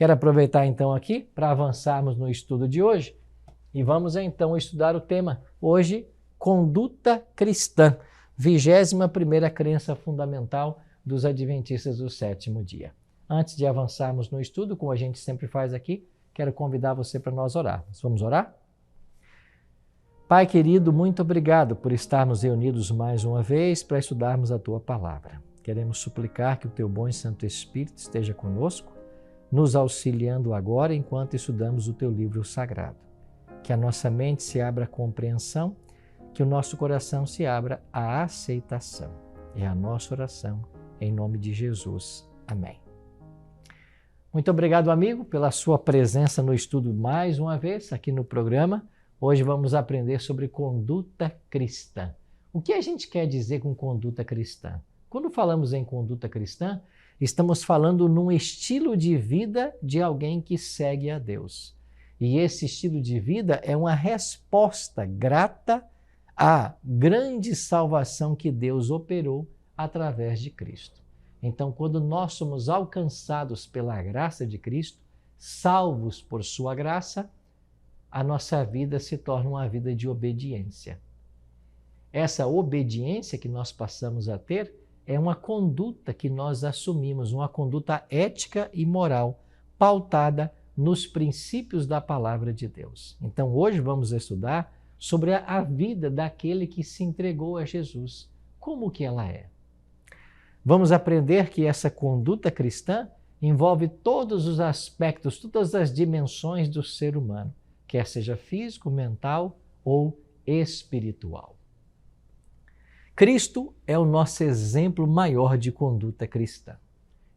Quero aproveitar então aqui para avançarmos no estudo de hoje e vamos então estudar o tema hoje, conduta cristã, 21ª crença fundamental dos Adventistas do sétimo dia. Antes de avançarmos no estudo, como a gente sempre faz aqui, quero convidar você para nós orarmos. Vamos orar? Pai querido, muito obrigado por estarmos reunidos mais uma vez para estudarmos a Tua Palavra. Queremos suplicar que o Teu bom e Santo Espírito esteja conosco, nos auxiliando agora enquanto estudamos o Teu livro sagrado. Que a nossa mente se abra à compreensão, que o nosso coração se abra à aceitação. É a nossa oração, em nome de Jesus. Amém. Muito obrigado, amigo, pela sua presença no estudo mais uma vez aqui no programa. Hoje vamos aprender sobre conduta cristã. O que a gente quer dizer com conduta cristã? Quando falamos em conduta cristã, estamos falando num estilo de vida de alguém que segue a Deus. E esse estilo de vida é uma resposta grata à grande salvação que Deus operou através de Cristo. Então, quando nós somos alcançados pela graça de Cristo, salvos por sua graça, a nossa vida se torna uma vida de obediência. Essa obediência que nós passamos a ter é uma conduta que nós assumimos, uma conduta ética e moral, pautada nos princípios da palavra de Deus. Então, hoje vamos estudar sobre a vida daquele que se entregou a Jesus. Como que ela é? Vamos aprender que essa conduta cristã envolve todos os aspectos, todas as dimensões do ser humano, quer seja físico, mental ou espiritual. Cristo é o nosso exemplo maior de conduta cristã.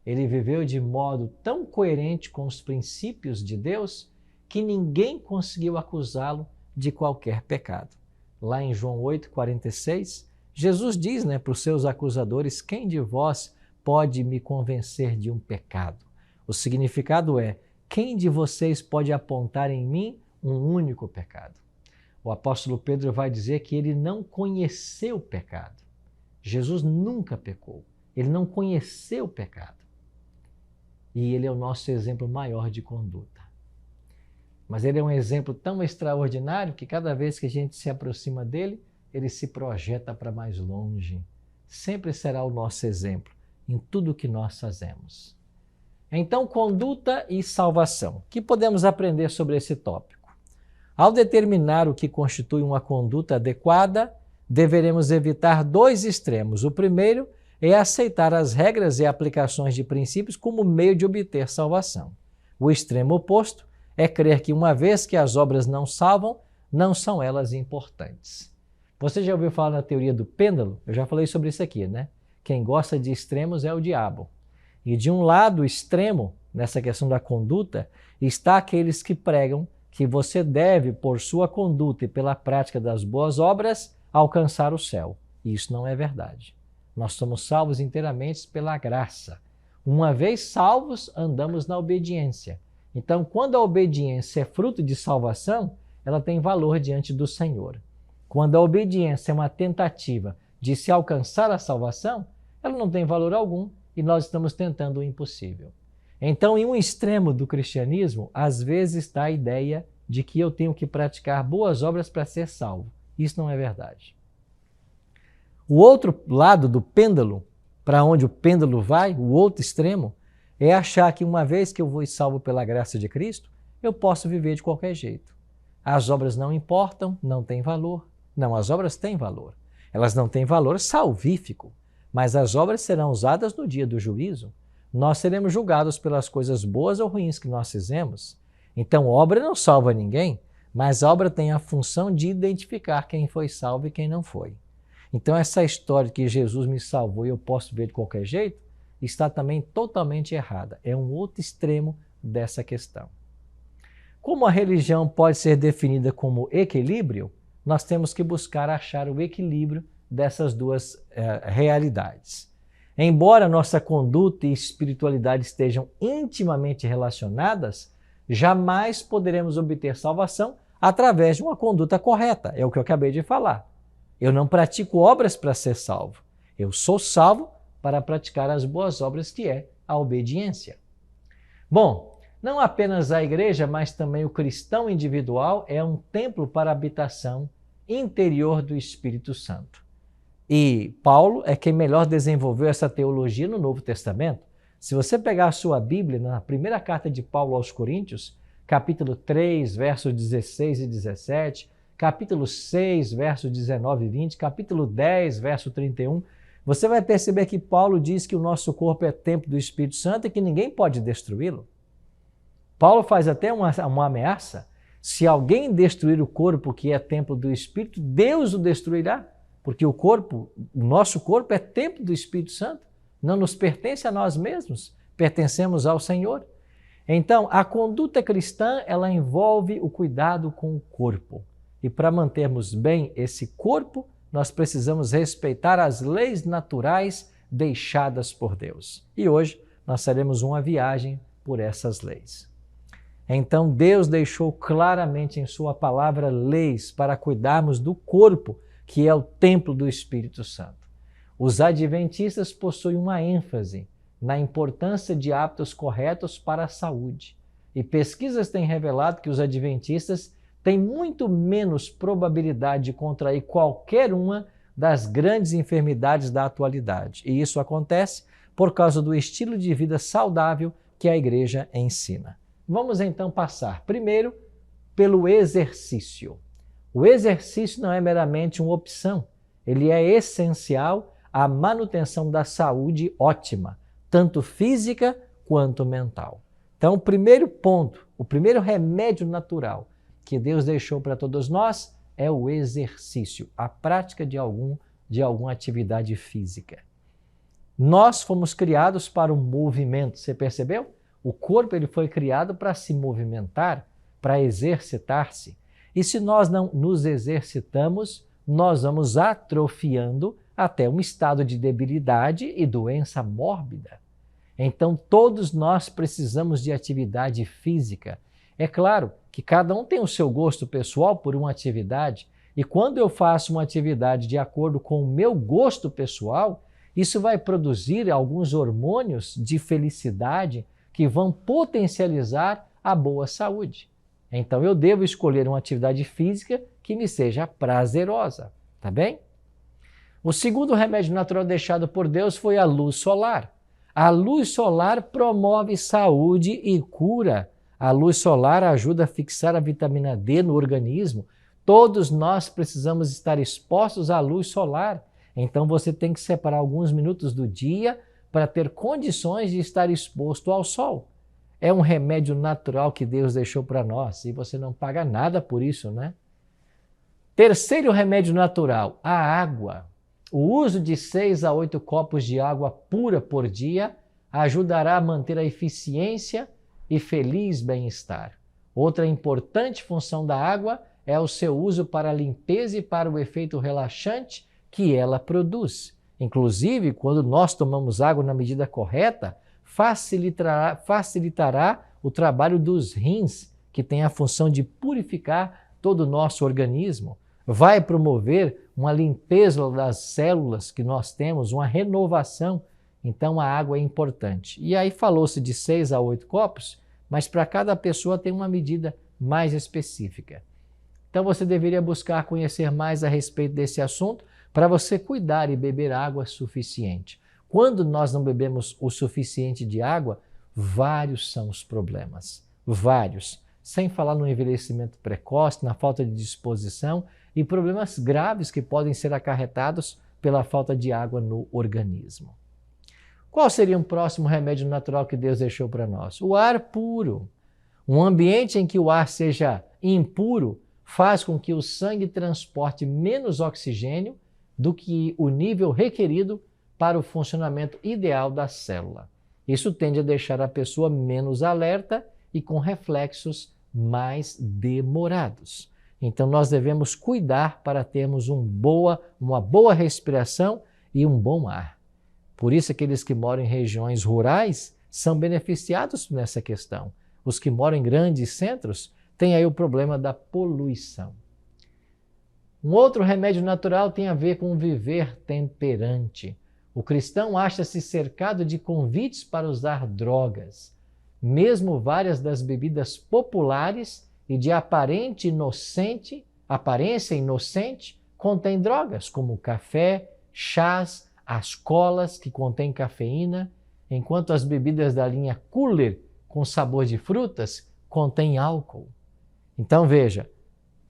Ele viveu de modo tão coerente com os princípios de Deus que ninguém conseguiu acusá-lo de qualquer pecado. Lá em João 8,46, Jesus diz para os seus acusadores: quem de vós pode me convencer de um pecado? O significado é: quem de vocês pode apontar em mim um único pecado? O apóstolo Pedro vai dizer que ele não conheceu o pecado. Jesus nunca pecou. Ele não conheceu o pecado. E ele é o nosso exemplo maior de conduta. Mas ele é um exemplo tão extraordinário que cada vez que a gente se aproxima dele, ele se projeta para mais longe. Sempre será o nosso exemplo em tudo que nós fazemos. Então, conduta e salvação. O que podemos aprender sobre esse tópico? Ao determinar o que constitui uma conduta adequada, deveremos evitar dois extremos. O primeiro é aceitar as regras e aplicações de princípios como meio de obter salvação. O extremo oposto é crer que uma vez que as obras não salvam, não são elas importantes. Você já ouviu falar na teoria do pêndulo? Eu já falei sobre isso aqui, né? Quem gosta de extremos é o diabo. E de um lado extremo, nessa questão da conduta, está aqueles que pregam que você deve, por sua conduta e pela prática das boas obras, alcançar o céu. E isso não é verdade. Nós somos salvos inteiramente pela graça. Uma vez salvos, andamos na obediência. Então, quando a obediência é fruto de salvação, ela tem valor diante do Senhor. Quando a obediência é uma tentativa de se alcançar a salvação, ela não tem valor algum e nós estamos tentando o impossível. Então, em um extremo do cristianismo, às vezes está a ideia de que eu tenho que praticar boas obras para ser salvo. Isso não é verdade. O outro lado do pêndulo, para onde o pêndulo vai, o outro extremo, é achar que uma vez que eu vou salvo pela graça de Cristo, eu posso viver de qualquer jeito. As obras não importam, não têm valor. Não, as obras têm valor. Elas não têm valor salvífico, mas as obras serão usadas no dia do juízo. Nós seremos julgados pelas coisas boas ou ruins que nós fizemos. Então, obra não salva ninguém, mas a obra tem a função de identificar quem foi salvo e quem não foi. Então, essa história de que Jesus me salvou e eu posso viver de qualquer jeito, está também totalmente errada. É um outro extremo dessa questão. Como a religião pode ser definida como equilíbrio, nós temos que buscar achar o equilíbrio dessas duas realidades. Embora nossa conduta e espiritualidade estejam intimamente relacionadas, jamais poderemos obter salvação através de uma conduta correta. É o que eu acabei de falar. Eu não pratico obras para ser salvo. Eu sou salvo para praticar as boas obras, que é a obediência. Bom, Não apenas a igreja, mas também o cristão individual é um templo para a habitação interior do Espírito Santo. E Paulo é quem melhor desenvolveu essa teologia no Novo Testamento. Se você pegar a sua Bíblia, na primeira carta de Paulo aos Coríntios, capítulo 3, versos 16 e 17, capítulo 6, versos 19 e 20, capítulo 10, verso 31, você vai perceber que Paulo diz que o nosso corpo é templo do Espírito Santo e que ninguém pode destruí-lo. Paulo faz até uma ameaça: se alguém destruir o corpo que é templo do Espírito, Deus o destruirá, porque o nosso corpo é templo do Espírito Santo, não nos pertence a nós mesmos, pertencemos ao Senhor. Então, a conduta cristã, ela envolve o cuidado com o corpo. E para mantermos bem esse corpo, nós precisamos respeitar as leis naturais deixadas por Deus. E hoje nós faremos uma viagem por essas leis. Então Deus deixou claramente em sua palavra leis para cuidarmos do corpo, que é o templo do Espírito Santo. Os adventistas possuem uma ênfase na importância de hábitos corretos para a saúde. E pesquisas têm revelado que os adventistas têm muito menos probabilidade de contrair qualquer uma das grandes enfermidades da atualidade. E isso acontece por causa do estilo de vida saudável que a igreja ensina. Vamos então passar primeiro pelo exercício. O exercício não é meramente uma opção, ele é essencial à manutenção da saúde ótima, tanto física quanto mental. Então, o primeiro ponto, o primeiro remédio natural que Deus deixou para todos nós é o exercício, a prática de alguma atividade física. Nós fomos criados para o movimento, você percebeu? O corpo ele foi criado para se movimentar, para exercitar-se. E se nós não nos exercitamos, nós vamos atrofiando até um estado de debilidade e doença mórbida. Então, todos nós precisamos de atividade física. É claro que cada um tem o seu gosto pessoal por uma atividade, e quando eu faço uma atividade de acordo com o meu gosto pessoal, isso vai produzir alguns hormônios de felicidade que vão potencializar a boa saúde. Então, eu devo escolher uma atividade física que me seja prazerosa, tá bem? O segundo remédio natural deixado por Deus foi a luz solar. A luz solar promove saúde e cura. A luz solar ajuda a fixar a vitamina D no organismo. Todos nós precisamos estar expostos à luz solar. Então você tem que separar alguns minutos do dia para ter condições de estar exposto ao sol. É um remédio natural que Deus deixou para nós e você não paga nada por isso, né? Terceiro remédio natural, a água. O uso de 6 a 8 copos de água pura por dia ajudará a manter a eficiência e feliz bem-estar. Outra importante função da água é o seu uso para a limpeza e para o efeito relaxante que ela produz. Inclusive, quando nós tomamos água na medida correta, facilitará o trabalho dos rins, que tem a função de purificar todo o nosso organismo. Vai promover uma limpeza das células que nós temos, uma renovação. Então, a água é importante. E aí falou-se de 6 a 8 copos, mas para cada pessoa tem uma medida mais específica. Então, você deveria buscar conhecer mais a respeito desse assunto para você cuidar e beber água suficiente. Quando nós não bebemos o suficiente de água, vários são os problemas. Vários. Sem falar no envelhecimento precoce, na falta de disposição e problemas graves que podem ser acarretados pela falta de água no organismo. Qual seria um próximo remédio natural que Deus deixou para nós? O ar puro. Um ambiente em que o ar seja impuro faz com que o sangue transporte menos oxigênio do que o nível requerido para o funcionamento ideal da célula. Isso tende a deixar a pessoa menos alerta e com reflexos mais demorados. Então, nós devemos cuidar para termos uma boa respiração e um bom ar. Por isso, aqueles que moram em regiões rurais são beneficiados nessa questão. Os que moram em grandes centros têm aí o problema da poluição. Um outro remédio natural tem a ver com viver temperante. O cristão acha-se cercado de convites para usar drogas. Mesmo várias das bebidas populares e de aparência inocente contêm drogas, como o café, chás, as colas que contêm cafeína, enquanto as bebidas da linha cooler com sabor de frutas contêm álcool. Então veja,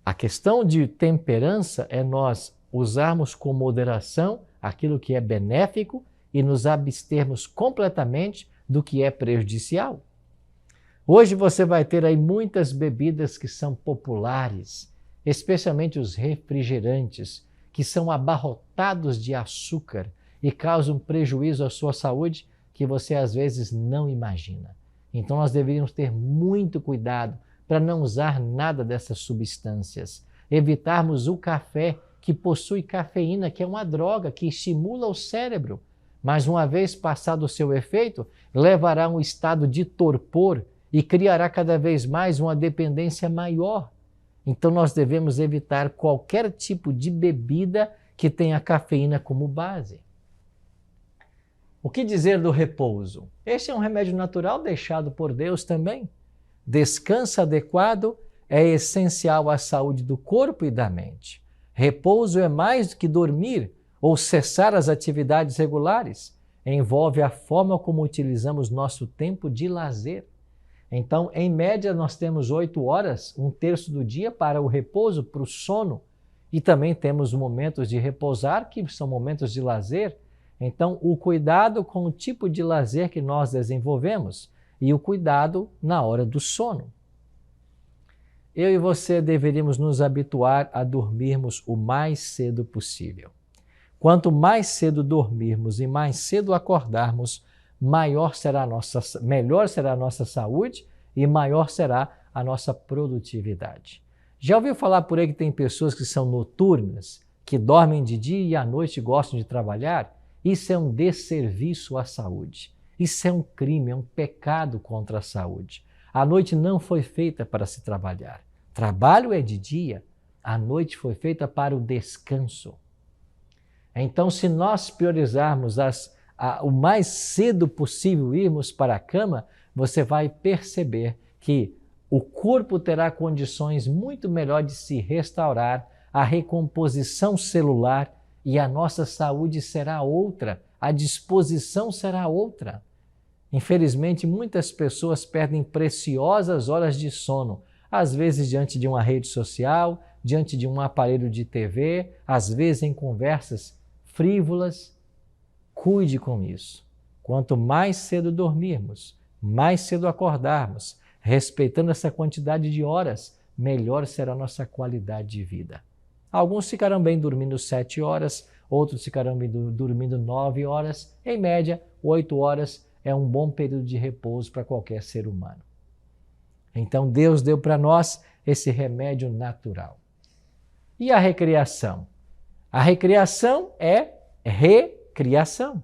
a questão de temperança é nós usarmos com moderação aquilo que é benéfico e nos abstermos completamente do que é prejudicial. Hoje você vai ter aí muitas bebidas que são populares, especialmente os refrigerantes, que são abarrotados de açúcar e causam prejuízo à sua saúde que você às vezes não imagina. Então nós deveríamos ter muito cuidado para não usar nada dessas substâncias. Evitarmos o café, que possui cafeína, que é uma droga que estimula o cérebro, mas uma vez passado o seu efeito, levará a um estado de torpor e criará cada vez mais uma dependência maior. Então nós devemos evitar qualquer tipo de bebida que tenha cafeína como base. O que dizer do repouso? Este é um remédio natural deixado por Deus também. Descanso adequado é essencial à saúde do corpo e da mente. Repouso é mais do que dormir ou cessar as atividades regulares. Envolve a forma como utilizamos nosso tempo de lazer. Então, em média, nós temos 8 horas, 1/3 do dia para o repouso, para o sono. E também temos momentos de repousar, que são momentos de lazer. Então, o cuidado com o tipo de lazer que nós desenvolvemos e o cuidado na hora do sono. Eu e você deveríamos nos habituar a dormirmos o mais cedo possível. Quanto mais cedo dormirmos e mais cedo acordarmos, melhor será a nossa saúde e maior será a nossa produtividade. Já ouviu falar por aí que tem pessoas que são noturnas, que dormem de dia e à noite gostam de trabalhar? Isso é um desserviço à saúde. Isso é um crime, é um pecado contra a saúde. A noite não foi feita para se trabalhar. Trabalho é de dia, a noite foi feita para o descanso. Então, se nós priorizarmos o mais cedo possível irmos para a cama, você vai perceber que o corpo terá condições muito melhores de se restaurar, a recomposição celular e a nossa saúde será outra, a disposição será outra. Infelizmente, muitas pessoas perdem preciosas horas de sono, às vezes diante de uma rede social, diante de um aparelho de TV, às vezes em conversas frívolas. Cuide com isso. Quanto mais cedo dormirmos, mais cedo acordarmos, respeitando essa quantidade de horas, melhor será a nossa qualidade de vida. Alguns ficarão bem dormindo 7 horas, outros ficarão bem dormindo 9 horas. Em média, 8 horas é um bom período de repouso para qualquer ser humano. Então Deus deu para nós esse remédio natural. E a recriação? A recriação é recriação,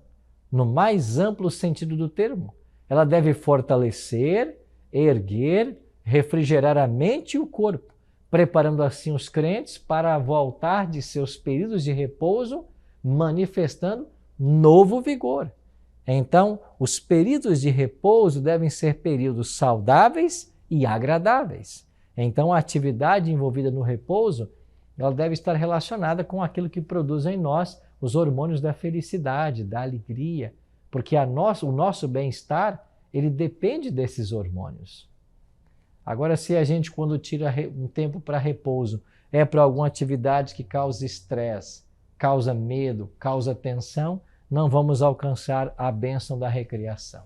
no mais amplo sentido do termo. Ela deve fortalecer, erguer, refrigerar a mente e o corpo, preparando assim os crentes para voltar de seus períodos de repouso, manifestando novo vigor. Então, os períodos de repouso devem ser períodos saudáveis e agradáveis. Então, a atividade envolvida no repouso, ela deve estar relacionada com aquilo que produz em nós os hormônios da felicidade, da alegria, porque o nosso bem-estar, ele depende desses hormônios. Agora, se a gente, quando tira um tempo para repouso, é para alguma atividade que causa estresse, causa medo, causa tensão, não vamos alcançar a bênção da recriação.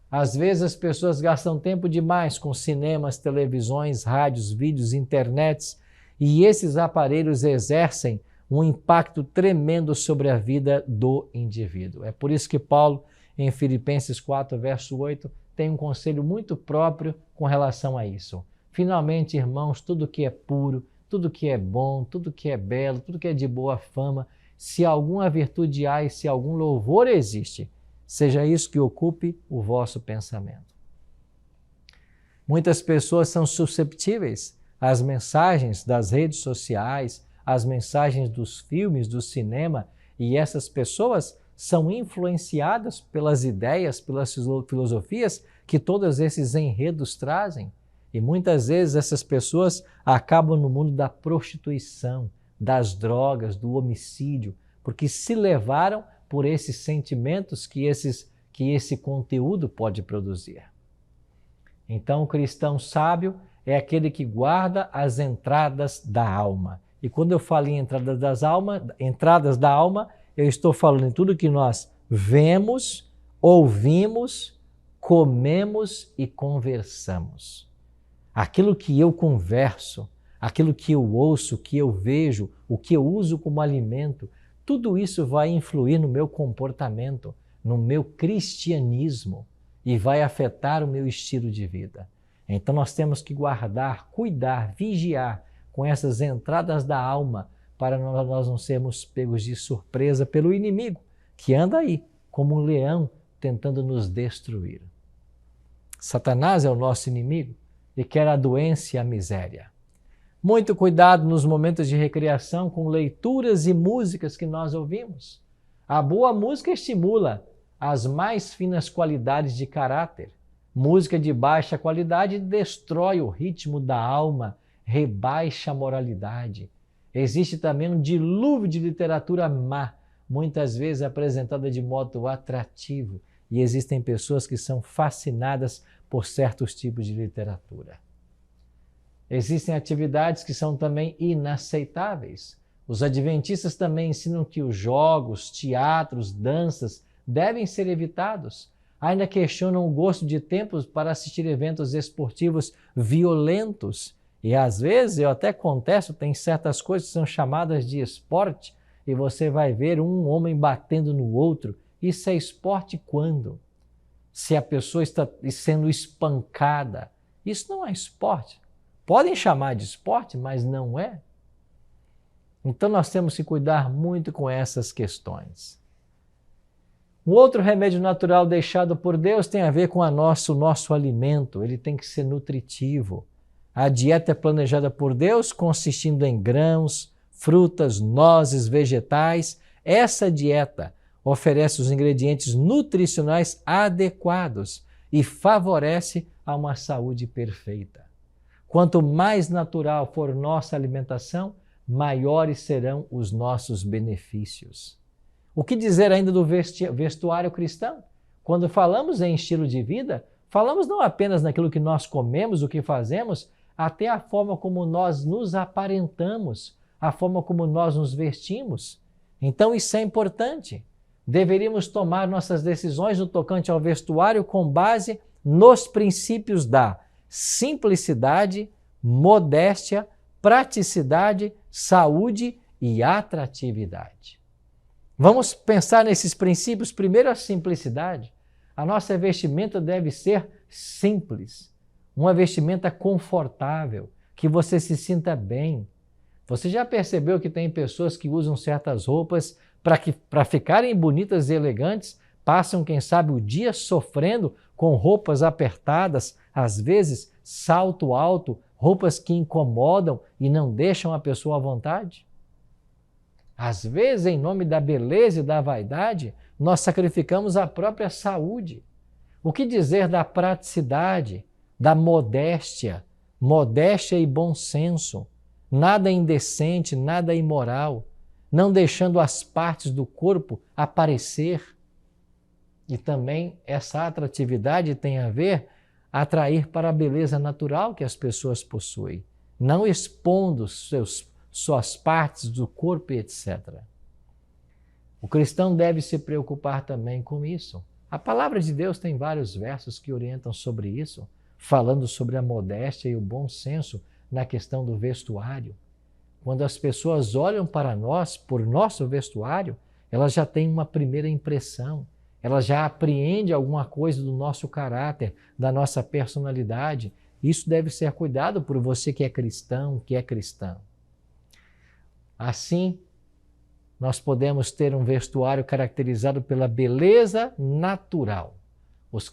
Às vezes as pessoas gastam tempo demais com cinemas, televisões, rádios, vídeos, internets, e esses aparelhos exercem um impacto tremendo sobre a vida do indivíduo. É por isso que Paulo, em Filipenses 4, verso 8, tem um conselho muito próprio com relação a isso. Finalmente, irmãos, tudo que é puro, tudo que é bom, tudo que é belo, tudo que é de boa fama, se alguma virtude há e se algum louvor existe, seja isso que ocupe o vosso pensamento. Muitas pessoas são susceptíveis às mensagens das redes sociais, às mensagens dos filmes, do cinema, e essas pessoas são influenciadas pelas ideias, pelas filosofias que todos esses enredos trazem. E muitas vezes essas pessoas acabam no mundo da prostituição, das drogas, do homicídio, porque se levaram por esses sentimentos que esse conteúdo pode produzir. Então, o cristão sábio é aquele que guarda as entradas da alma. E quando eu falo em entradas da alma, eu estou falando em tudo que nós vemos, ouvimos, comemos e conversamos. Aquilo que eu converso, aquilo que eu ouço, que eu vejo, o que eu uso como alimento, tudo isso vai influir no meu comportamento, no meu cristianismo e vai afetar o meu estilo de vida. Então nós temos que guardar, cuidar, vigiar com essas entradas da alma para nós não sermos pegos de surpresa pelo inimigo que anda aí como um leão tentando nos destruir. Satanás é o nosso inimigo e quer a doença e a miséria. Muito cuidado nos momentos de recreação com leituras e músicas que nós ouvimos. A boa música estimula as mais finas qualidades de caráter. Música de baixa qualidade destrói o ritmo da alma, rebaixa a moralidade. Existe também um dilúvio de literatura má, muitas vezes apresentada de modo atrativo, e existem pessoas que são fascinadas por certos tipos de literatura. Existem atividades que são também inaceitáveis. Os adventistas também ensinam que os jogos, teatros, danças devem ser evitados. Ainda questionam o gosto de tempos para assistir eventos esportivos violentos. E às vezes, eu até contesto, tem certas coisas que são chamadas de esporte e você vai ver um homem batendo no outro. Isso é esporte quando? Se a pessoa está sendo espancada, isso não é esporte. Podem chamar de esporte, mas não é. Então nós temos que cuidar muito com essas questões. Um outro remédio natural deixado por Deus tem a ver com o nosso alimento. Ele tem que ser nutritivo. A dieta é planejada por Deus, consistindo em grãos, frutas, nozes, vegetais. Essa dieta oferece os ingredientes nutricionais adequados e favorece a uma saúde perfeita. Quanto mais natural for nossa alimentação, maiores serão os nossos benefícios. O que dizer ainda do vestuário cristão? Quando falamos em estilo de vida, falamos não apenas naquilo que nós comemos, o que fazemos, até a forma como nós nos aparentamos, a forma como nós nos vestimos. Então isso é importante. Deveríamos tomar nossas decisões no tocante ao vestuário com base nos princípios da simplicidade, modéstia, praticidade, saúde e atratividade. Vamos pensar nesses princípios. Primeiro, a simplicidade. A nossa vestimenta deve ser simples, uma vestimenta confortável, que você se sinta bem. Você já percebeu que tem pessoas que usam certas roupas para ficarem bonitas e elegantes, passam, quem sabe, o dia sofrendo com roupas apertadas, às vezes salto alto, roupas que incomodam e não deixam a pessoa à vontade? Às vezes, em nome da beleza e da vaidade, nós sacrificamos a própria saúde. O que dizer da praticidade, da modéstia? Modéstia e bom senso, nada indecente, nada imoral, não deixando as partes do corpo aparecer. E também essa atratividade tem a ver atrair para a beleza natural que as pessoas possuem, não expondo suas partes do corpo, etc. O cristão deve se preocupar também com isso. A palavra de Deus tem vários versos que orientam sobre isso, falando sobre a modéstia e o bom senso na questão do vestuário. Quando as pessoas olham para nós, por nosso vestuário, elas já têm uma primeira impressão, elas já apreendem alguma coisa do nosso caráter, da nossa personalidade. Isso deve ser cuidado por você que é cristão, que é cristã. Assim, nós podemos ter um vestuário caracterizado pela beleza natural. Os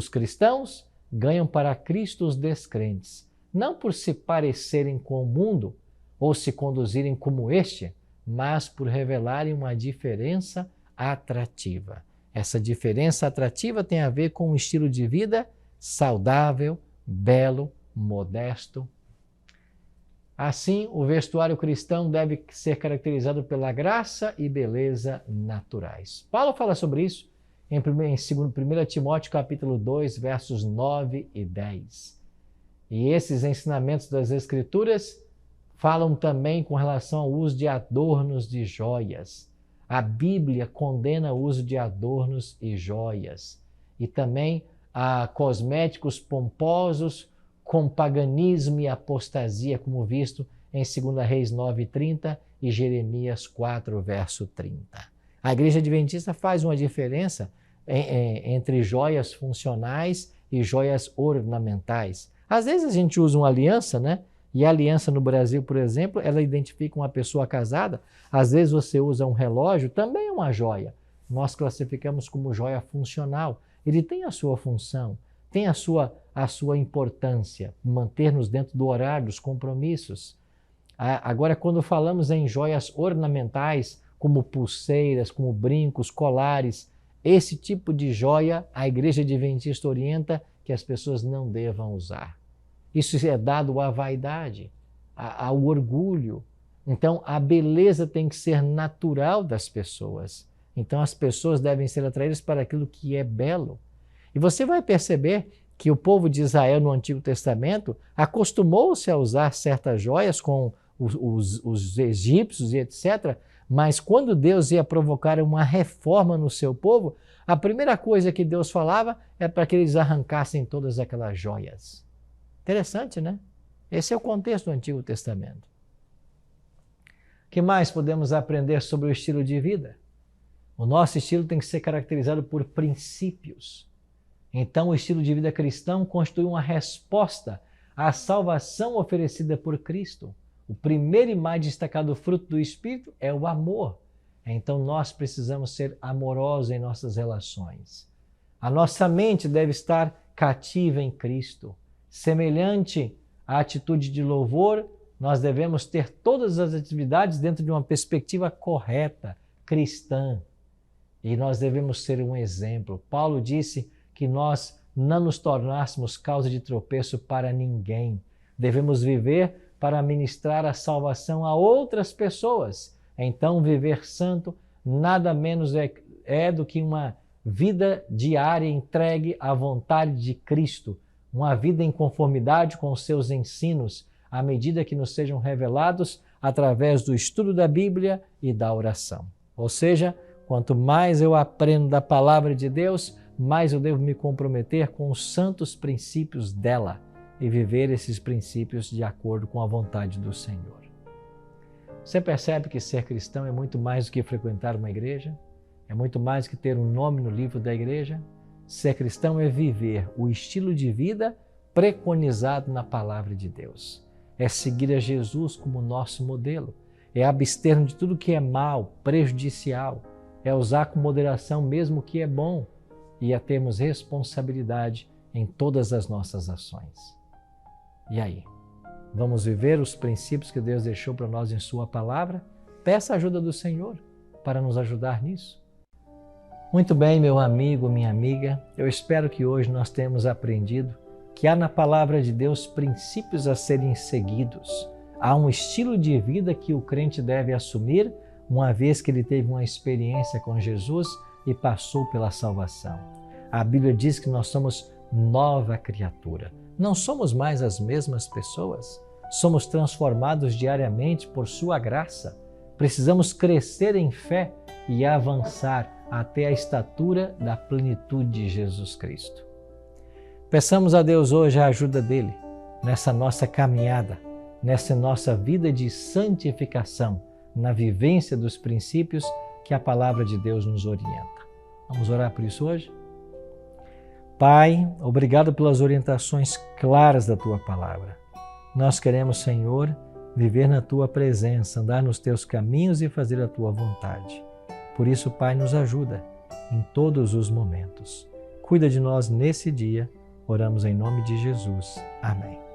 cristãos ganham para Cristo os descrentes, não por se parecerem com o mundo ou se conduzirem como este, mas por revelarem uma diferença atrativa. Essa diferença atrativa tem a ver com um estilo de vida saudável, belo, modesto. Assim, o vestuário cristão deve ser caracterizado pela graça e beleza naturais. Paulo fala sobre isso em 1 Timóteo capítulo 2, versos 9 e 10. E esses ensinamentos das Escrituras falam também com relação ao uso de adornos de joias. A Bíblia condena o uso de adornos e joias. E também a cosméticos pomposos, com paganismo e apostasia, como visto em 2 Reis 9:30 e Jeremias 4, verso 30. A Igreja Adventista faz uma diferença entre joias funcionais e joias ornamentais. Às vezes a gente usa uma aliança, né? E a aliança no Brasil, por exemplo, ela identifica uma pessoa casada. Às vezes você usa um relógio, também é uma joia. Nós classificamos como joia funcional. Ele tem a sua função, tem a sua importância, manter-nos dentro do horário, dos compromissos. Agora, quando falamos em joias ornamentais, como pulseiras, como brincos, colares, esse tipo de joia, a Igreja Adventista orienta que as pessoas não devam usar. Isso é dado à vaidade, ao orgulho. Então, a beleza tem que ser natural das pessoas. Então, as pessoas devem ser atraídas para aquilo que é belo. E você vai perceber que o povo de Israel no Antigo Testamento acostumou-se a usar certas joias com os egípcios e etc., mas quando Deus ia provocar uma reforma no seu povo, a primeira coisa que Deus falava é para que eles arrancassem todas aquelas joias. Interessante, né? Esse é o contexto do Antigo Testamento. O que mais podemos aprender sobre o estilo de vida? O nosso estilo tem que ser caracterizado por princípios. Então, o estilo de vida cristão constitui uma resposta à salvação oferecida por Cristo. O primeiro e mais destacado fruto do Espírito é o amor. Então, nós precisamos ser amorosos em nossas relações. A nossa mente deve estar cativa em Cristo. Semelhante à atitude de louvor, nós devemos ter todas as atividades dentro de uma perspectiva correta, cristã. E nós devemos ser um exemplo. Paulo disse que nós não nos tornássemos causa de tropeço para ninguém. Devemos viver para ministrar a salvação a outras pessoas. Então, viver santo nada menos é do que uma vida diária entregue à vontade de Cristo, uma vida em conformidade com os seus ensinos, à medida que nos sejam revelados através do estudo da Bíblia e da oração. Ou seja, quanto mais eu aprendo da palavra de Deus, mais eu devo me comprometer com os santos princípios dela e viver esses princípios de acordo com a vontade do Senhor. Você percebe que ser cristão é muito mais do que frequentar uma igreja? É muito mais do que ter um nome no livro da igreja? Ser cristão é viver o estilo de vida preconizado na palavra de Deus. É seguir a Jesus como nosso modelo. É abster de tudo que é mal, prejudicial. É usar com moderação mesmo o que é bom. E é termos responsabilidade em todas as nossas ações. E aí? Vamos viver os princípios que Deus deixou para nós em Sua palavra? Peça a ajuda do Senhor para nos ajudar nisso. Muito bem, meu amigo, minha amiga, eu espero que hoje nós tenhamos aprendido que há na palavra de Deus princípios a serem seguidos. Há um estilo de vida que o crente deve assumir, uma vez que ele teve uma experiência com Jesus e passou pela salvação. A Bíblia diz que nós somos nova criatura. Não somos mais as mesmas pessoas. Somos transformados diariamente por Sua graça. Precisamos crescer em fé e avançar até a estatura da plenitude de Jesus Cristo. Peçamos a Deus hoje a ajuda dEle nessa nossa caminhada, nessa nossa vida de santificação, na vivência dos princípios que a palavra de Deus nos orienta. Vamos orar por isso hoje? Pai, obrigado pelas orientações claras da Tua palavra. Nós queremos, Senhor, viver na Tua presença, andar nos Teus caminhos e fazer a Tua vontade. Por isso, Pai, nos ajuda em todos os momentos. Cuida de nós nesse dia. Oramos em nome de Jesus. Amém.